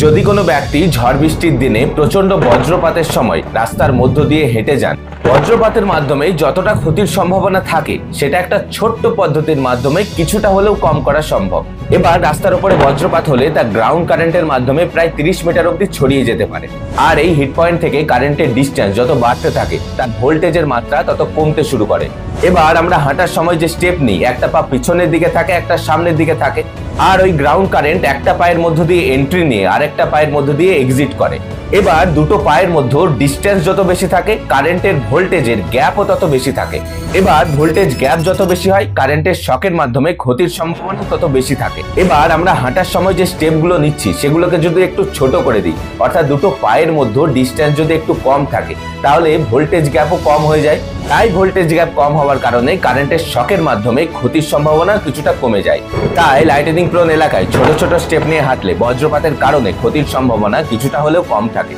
যদি কোনো ব্যক্তি ঝড় বৃষ্টির দিনে প্রচন্ড বজ্রপাতের সময় রাস্তার মধ্য দিয়ে হেঁটে যান, বজ্রপাতের মাধ্যমে যতটা ক্ষতির সম্ভাবনা থাকে সেটা একটা ছোট্ট পদ্ধতির মাধ্যমে কিছুটা হলেও কম করা সম্ভব। এবার রাস্তার উপরে বজ্রপাত হলে তা গ্রাউন্ড কারেন্টের মাধ্যমে প্রায় 30 মিটার অবধি ছড়িয়ে যেতে পারে। আর এই হিট পয়েন্ট থেকে কারেন্টের ডিস্টেন্স যত বাড়তে থাকে তার ভোল্টেজের মাত্রা তত কমতে শুরু করে। এবার আমরা হাঁটার সময় যে স্টেপ নিই, একটা পা পিছনের দিকে থাকে, একটা সামনের দিকে থাকে, আর ওই গ্রাউন্ড কারেন্ট একটা পায়ের মধ্য দিয়ে এন্ট্রি নিয়ে আরেকটা পায়ের মধ্য দিয়ে এক্সিট করে। এবার দুটো পায়ের মধ্যে ডিস্টেন্স যত বেশি থাকে, কারেন্টের ভোল্টেজের গ্যাপও তত বেশি থাকে। এবার ভোল্টেজ গ্যাপ যত বেশি হয়, কারেন্টের শকের মাধ্যমে ক্ষতির সম্ভাবনা তত বেশি থাকে। এবার আমরা হাঁটার সময় যে স্টেপগুলো নিচ্ছি সেগুলোকে যদি একটু ছোট করে দিই, অর্থাৎ দুটো পায়ের মধ্যে ডিস্টেন্স যদি একটু কম থাকে, তাহলে ভোল্টেজ গ্যাপও কম হয়ে যায়। তাই ভোল্টেজ গ্যাপ কম হওয়ার কারণে কারেন্টের শকের মাধ্যমে ক্ষতির সম্ভাবনা কিছুটা কমে যায়। তাই লাইটেনিং প্রোন এলাকায় ছোট ছোট স্টেপ নিয়ে হাঁটলে বজ্রপাতের কারণে ক্ষতির সম্ভাবনা কিছুটা হলেও কম থাকে।